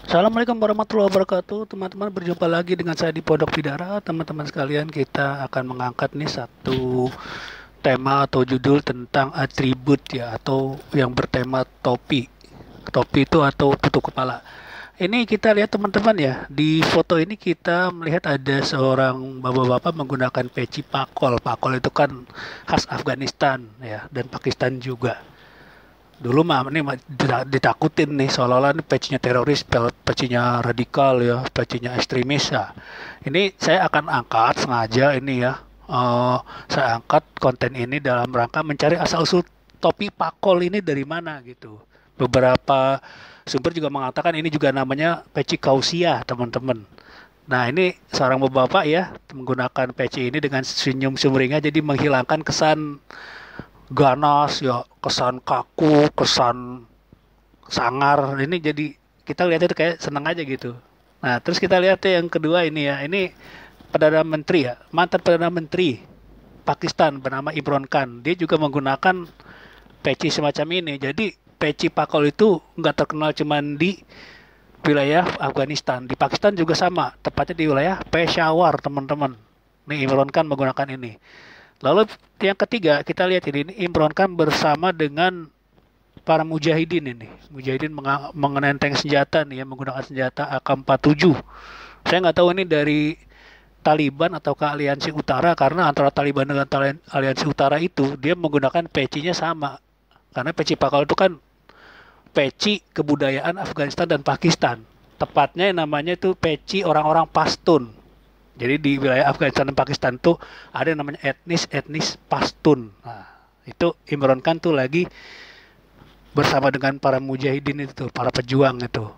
Assalamualaikum warahmatullahi wabarakatuh. Teman-teman, berjumpa lagi dengan saya di Pondok Bidara. Teman-teman sekalian, kita akan mengangkat nih satu tema atau judul tentang atribut ya, atau yang bertema topi. Topi itu atau tutup kepala. Ini kita lihat teman-teman ya, di foto ini kita melihat ada seorang bapak-bapak menggunakan peci pakol. Pakol itu kan khas Afghanistan ya, dan Pakistan juga. Dulu mah ini ditakutin nih seolah-olah ini pecinya teroris, pecinya radikal ya, pecinya ekstremis ya. Ini saya akan angkat sengaja ini ya. eh, saya angkat konten ini dalam rangka mencari asal-usul topi pakol ini dari mana gitu. Beberapa sumber juga mengatakan ini juga namanya peci kausia, teman-teman. Nah, ini seorang bapak ya menggunakan peci ini dengan senyum sumringah jadi menghilangkan kesan ganas ya, kesan kaku, kesan sangar. Ini jadi kita lihat itu kayak seneng aja gitu. Nah, terus kita lihat yang kedua ini ya. Ini Perdana Menteri ya, mantan Perdana Menteri Pakistan bernama Imran Khan. Dia juga menggunakan peci semacam ini. Jadi peci pakol itu nggak terkenal cuma di wilayah Afghanistan. Di Pakistan juga sama, tepatnya di wilayah Peshawar, teman-teman. Nih Imran Khan menggunakan ini. Lalu yang ketiga kita lihat ini Imran Khan bersama dengan para mujahidin ini. Mujahidin mengenenteng senjata nih ya, menggunakan senjata AK-47. Saya nggak tahu ini dari Taliban atau ke Aliansi Utara karena antara Taliban dengan Aliansi Utara itu dia menggunakan pecinya sama. Karena peci pakal itu kan peci kebudayaan Afghanistan dan Pakistan. Tepatnya namanya itu peci orang-orang Pashtun. Jadi di wilayah Afghanistan dan Pakistan tuh ada yang namanya etnis Pashtun. Nah, itu Imran Khan tuh lagi bersama dengan para mujahidin itu, para pejuang itu.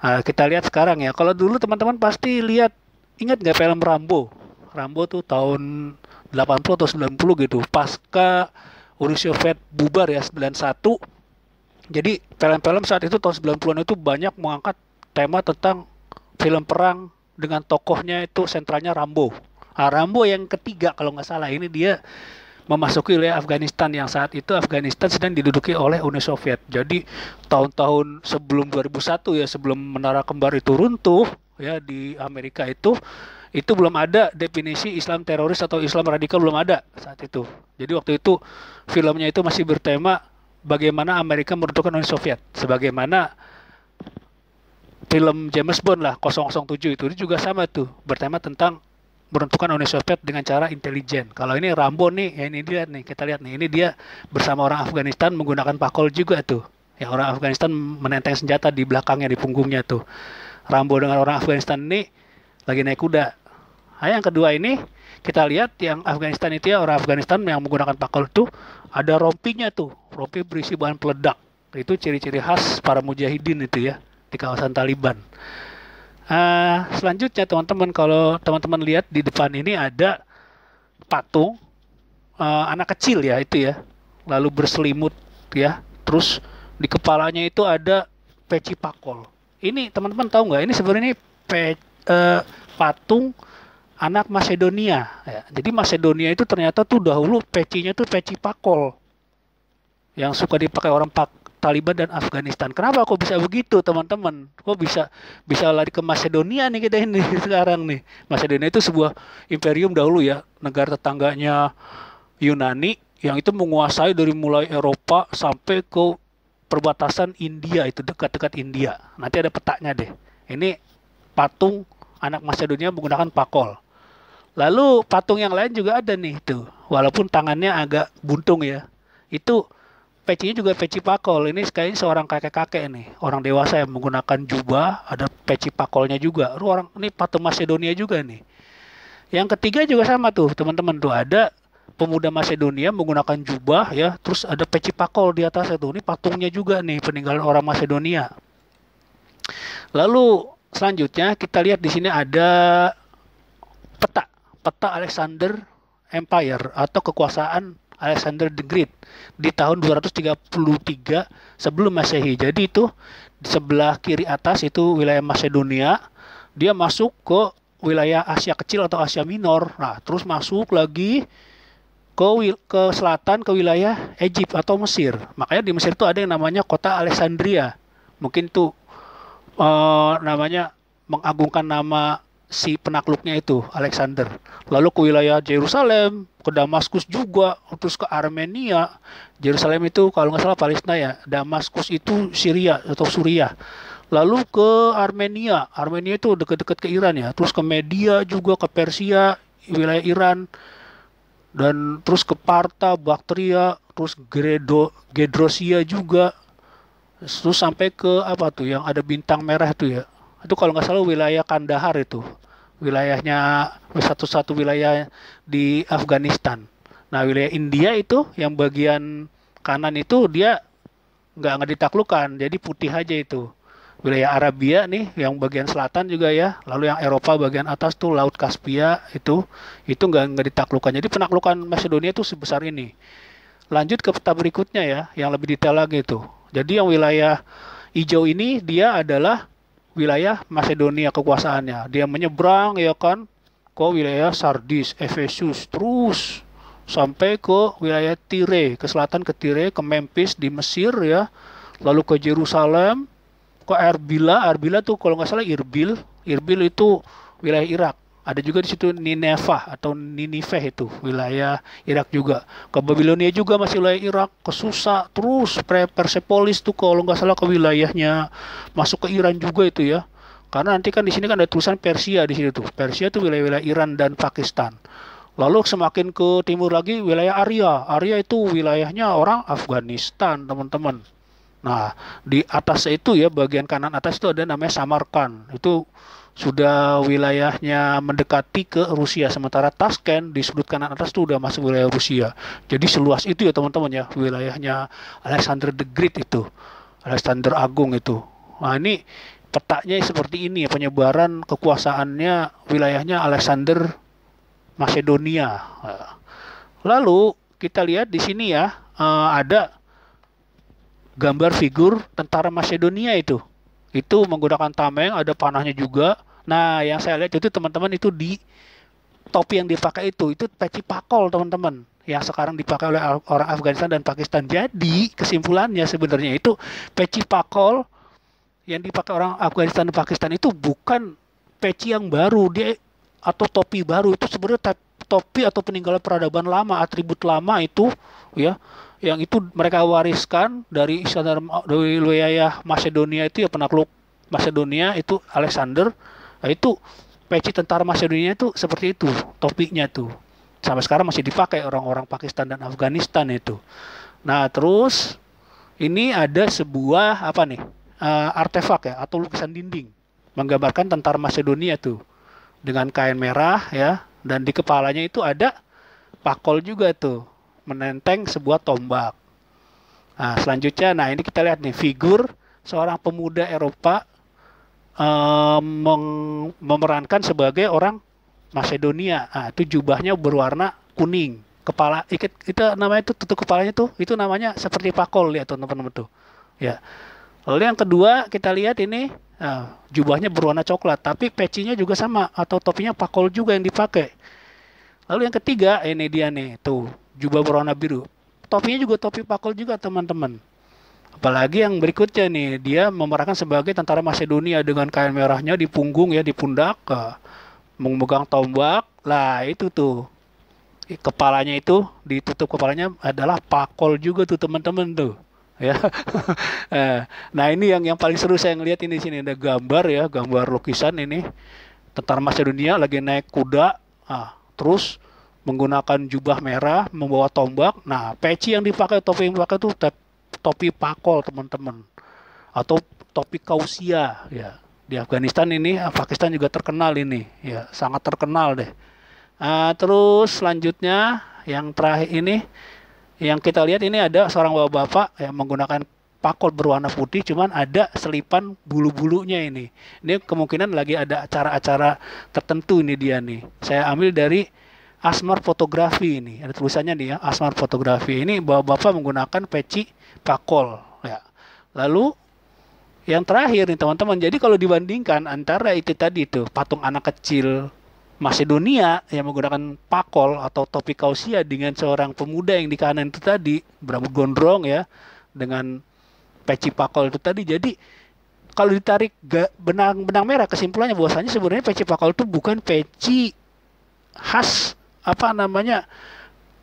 Nah, kita lihat sekarang ya. Kalau dulu teman-teman pasti lihat, ingat nggak film Rambo? Rambo tuh tahun 80 atau 90 gitu. Pasca Uni Soviet bubar ya 91. Jadi film-film saat itu tahun 90-an itu banyak mengangkat tema tentang film perang dengan tokohnya itu sentralnya Rambo. Nah, Rambo yang ketiga kalau nggak salah ini dia memasuki wilayah Afghanistan yang saat itu Afghanistan sedang diduduki oleh Uni Soviet. Jadi tahun-tahun sebelum 2001 ya, sebelum Menara Kembar itu runtuh ya di Amerika itu belum ada definisi Islam teroris atau Islam radikal, belum ada saat itu. Jadi waktu itu filmnya itu masih bertema bagaimana Amerika meruntuhkan Uni Soviet. Sebagaimana film James Bond lah 007 itu juga sama tuh, bertema tentang meruntuhkan Uni Soviet dengan cara intelijen. Kalau ini Rambo nih, ya ini dia nih, kita lihat nih, ini dia bersama orang Afghanistan menggunakan pakol juga tuh. Ya orang Afghanistan menenteng senjata di belakangnya, di punggungnya tuh. Rambo dengan orang Afghanistan ini lagi naik kuda. Nah, yang kedua ini kita lihat yang Afghanistan itu ya, orang Afghanistan yang menggunakan pakol itu ada rompinya tuh, rompi berisi bahan peledak. Itu ciri-ciri khas para mujahidin itu ya di kawasan Taliban. Selanjutnya teman-teman, kalau teman-teman lihat di depan ini ada patung anak kecil ya itu ya, lalu berselimut ya, terus di kepalanya itu ada peci pakol. Ini teman-teman tahu nggak? Ini sebenarnya patung anak Macedonia. Ya. Jadi Macedonia itu ternyata tuh dahulu pecinya tuh peci pakol yang suka dipakai orang Taliban dan Afghanistan. Kenapa kok bisa begitu, teman-teman? Kok bisa bisa lari ke Macedonia nih kita ini sekarang nih. Macedonia itu sebuah imperium dahulu ya, negara tetangganya Yunani yang itu menguasai dari mulai Eropa sampai ke perbatasan India, itu dekat-dekat India. Nanti ada petanya deh. Ini patung anak Macedonia menggunakan pakol. Lalu patung yang lain juga ada nih tuh. Walaupun tangannya agak buntung ya. Itu pecinya juga peci pakol. Ini kayaknya seorang kakek-kakek nih, orang dewasa yang menggunakan jubah, ada peci pakolnya juga. Orang ini patung Macedonia juga nih. Yang ketiga juga sama tuh, teman-teman tuh ada pemuda Macedonia menggunakan jubah ya, terus ada peci pakol di atas itu. Ini patungnya juga nih, peninggalan orang Macedonia. Lalu selanjutnya kita lihat di sini ada peta, peta Alexander Empire atau kekuasaan Alexander the Great di tahun 233 sebelum Masehi. Jadi itu di sebelah kiri atas itu wilayah Macedonia, dia masuk ke wilayah Asia Kecil atau Asia Minor. Nah, terus masuk lagi ke selatan ke wilayah Egypt atau Mesir. Makanya di Mesir itu ada yang namanya kota Alexandria. Mungkin tuh namanya mengagungkan nama si penakluknya itu Alexander. Lalu ke wilayah Yerusalem, ke Damaskus juga, terus ke Armenia. Yerusalem itu kalau nggak salah Palestina ya, Damaskus itu Syria atau Suriah. Lalu ke Armenia, Armenia itu dekat-dekat ke Iran ya. Terus ke Media juga, ke Persia, wilayah Iran, dan terus ke Parta, Baktria, terus Gedrosia juga, terus sampai ke apa tuh yang ada bintang merah tuh ya. Itu kalau nggak salah wilayah Kandahar itu. Wilayahnya satu-satu wilayah di Afghanistan. Nah, wilayah India itu yang bagian kanan itu dia nggak ditaklukkan, jadi putih aja itu. Wilayah Arabia nih, yang bagian selatan juga ya. Lalu yang Eropa bagian atas tuh Laut Kaspia itu nggak ditaklukkan. Jadi penaklukan Macedonia itu sebesar ini. Lanjut ke peta berikutnya ya, yang lebih detail lagi itu. Jadi yang wilayah hijau ini dia adalah wilayah Macedonia kekuasaannya. Dia menyeberang ya kan ke wilayah Sardis, Efesus, terus sampai ke wilayah Tire, ke selatan ke Tire, ke Memphis di Mesir ya. Lalu ke Yerusalem, ke Erbila. Erbila tuh kalau nggak salah Irbil. Irbil itu wilayah Irak. Ada juga di situ Nineveh atau Niniveh itu wilayah Irak juga. Ke Babilonia juga masih wilayah Irak. Ke Susa terus Persepolis tuh kalau nggak salah ke wilayahnya masuk ke Iran juga itu ya. Karena nanti kan di sini kan ada tulisan Persia di sini tuh. Persia tuh wilayah-wilayah Iran dan Pakistan. Lalu semakin ke timur lagi wilayah Arya. Arya itu wilayahnya orang Afghanistan teman-teman. Nah, di atas itu ya, bagian kanan atas itu ada namanya Samarkand. Itu sudah wilayahnya mendekati ke Rusia. Sementara Tashkent di sudut kanan atas itu udah masuk wilayah Rusia. Jadi seluas itu ya teman-teman ya, wilayahnya Alexander the Great itu. Alexander Agung itu. Nah, ini petanya seperti ini ya, penyebaran kekuasaannya wilayahnya Alexander Macedonia. Lalu kita lihat di sini ya, ada gambar figur tentara Macedonia itu. Itu menggunakan tameng, ada panahnya juga. Nah, yang saya lihat itu teman-teman itu di topi yang dipakai itu peci pakol teman-teman. Yang sekarang dipakai oleh orang Afghanistan dan Pakistan. Jadi kesimpulannya sebenarnya itu peci pakol yang dipakai orang Afghanistan dan Pakistan itu bukan peci yang baru, dia atau topi baru, itu sebenarnya topi atau peninggalan peradaban lama, atribut lama itu ya, yang itu mereka wariskan dari wilayah Macedonia itu ya, penakluk Macedonia itu Alexander. Nah, itu peci tentara Macedonia itu seperti itu topinya tuh, sampai sekarang masih dipakai orang-orang Pakistan dan Afghanistan itu. Nah, terus ini ada sebuah apa nih, artefak ya atau lukisan dinding menggambarkan tentara Macedonia tuh dengan kain merah ya, dan di kepalanya itu ada pakol juga tuh, menenteng sebuah tombak. Nah, selanjutnya, nah ini kita lihat nih figur seorang pemuda Eropa memerankan sebagai orang Macedonia. Nah, itu jubahnya berwarna kuning, kepala itu namanya itu tutup kepalanya tuh, itu namanya seperti pakol ya teman-teman tuh. Ya. Lalu yang kedua kita lihat ini, jubahnya berwarna coklat, tapi pecinya juga sama atau topinya pakol juga yang dipakai. Lalu yang ketiga ini dia nih, tuh jubah berwarna biru. Topinya juga topi pakol juga teman-teman. Apalagi yang berikutnya nih, dia memerankan sebagai tentara Macedonia dengan kain merahnya di punggung ya, di pundak, memegang tombak. Lah itu tuh kepalanya itu ditutup, kepalanya adalah pakol juga tuh teman-teman tuh. Ya. Nah, ini yang paling seru saya ngelihat ini, sini ada gambar ya, gambar lukisan ini tentara Macedonia lagi naik kuda, terus menggunakan jubah merah, membawa tombak. Nah, peci yang dipakai, topi yang dipakai itu topi pakol teman-teman, atau topi kausia ya. Di Afghanistan ini, Pakistan juga terkenal ini ya, sangat terkenal deh. Terus selanjutnya yang terakhir ini, yang kita lihat ini ada seorang bapak-bapak yang menggunakan pakol berwarna putih, cuman ada selipan bulu-bulunya ini. Ini kemungkinan lagi ada acara-acara tertentu ini dia nih. Saya ambil dari Asmar Fotografi ini. Ada tulisannya nih ya, Asmar Fotografi. Ini bapak-bapak menggunakan peci pakol ya. Lalu yang terakhir nih teman-teman, jadi kalau dibandingkan antara itu tadi tuh patung anak kecil Macedonia yang menggunakan pakol atau topi kausia dengan seorang pemuda yang di kanan itu tadi berambut gondrong ya dengan peci pakol itu tadi, jadi kalau ditarik benang merah, kesimpulannya bahwasanya sebenarnya peci pakol itu bukan peci khas apa namanya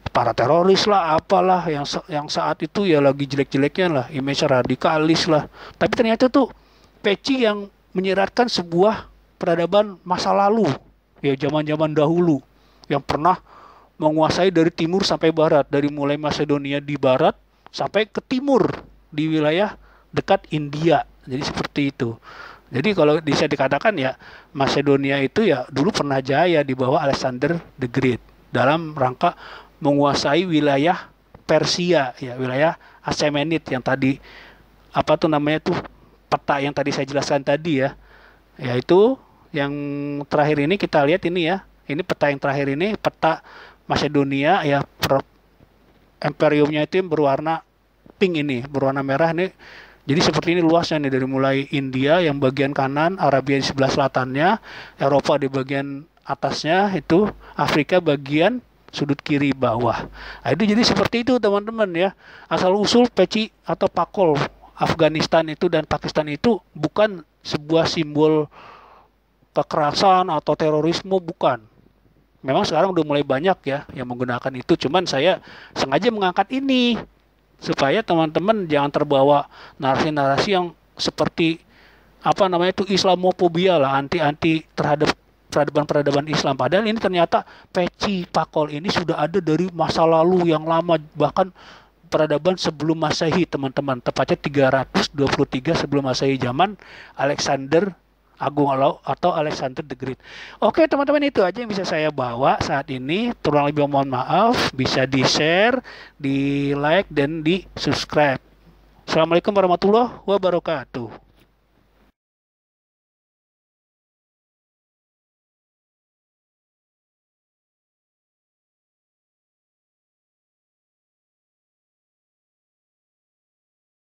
para teroris lah, apalah yang saat itu ya lagi jelek-jeleknya lah, image radikalis lah. Tapi ternyata tuh peci yang menyiratkan sebuah peradaban masa lalu, ya zaman-zaman dahulu, yang pernah menguasai dari timur sampai barat, dari mulai Macedonia di barat sampai ke timur di wilayah dekat India. Jadi seperti itu. Jadi kalau bisa dikatakan ya Macedonia itu ya dulu pernah jaya di bawah Alexander the Great dalam rangka menguasai wilayah Persia, ya wilayah Achaemenid yang tadi apa tuh namanya tuh peta yang tadi saya jelaskan tadi ya, yaitu yang terakhir ini kita lihat ini ya, ini peta yang terakhir ini peta Macedonia ya, imperiumnya itu yang berwarna pink ini, berwarna merah nih. Jadi seperti ini luasnya nih, dari mulai India yang bagian kanan, Arabia di sebelah selatannya, Eropa di bagian atasnya, itu Afrika bagian sudut kiri bawah. Nah, itu jadi seperti itu teman-teman ya. Asal usul peci atau pakol Afghanistan itu dan Pakistan itu bukan sebuah simbol kekerasan atau terorisme, bukan. Memang sekarang udah mulai banyak ya yang menggunakan itu, cuman saya sengaja mengangkat ini supaya teman-teman jangan terbawa narasi-narasi yang seperti apa namanya itu Islamofobia lah, anti terhadap peradaban Islam. Padahal ini ternyata peci pakol ini sudah ada dari masa lalu yang lama, bahkan peradaban sebelum Masehi teman-teman, tepatnya 323 sebelum Masehi, zaman Alexander Agung atau Alexander the Great. Oke teman-teman, itu aja yang bisa saya bawa saat ini. Kurang lebih mohon maaf. Bisa di share, di like, dan di subscribe. Assalamualaikum warahmatullahi wabarakatuh.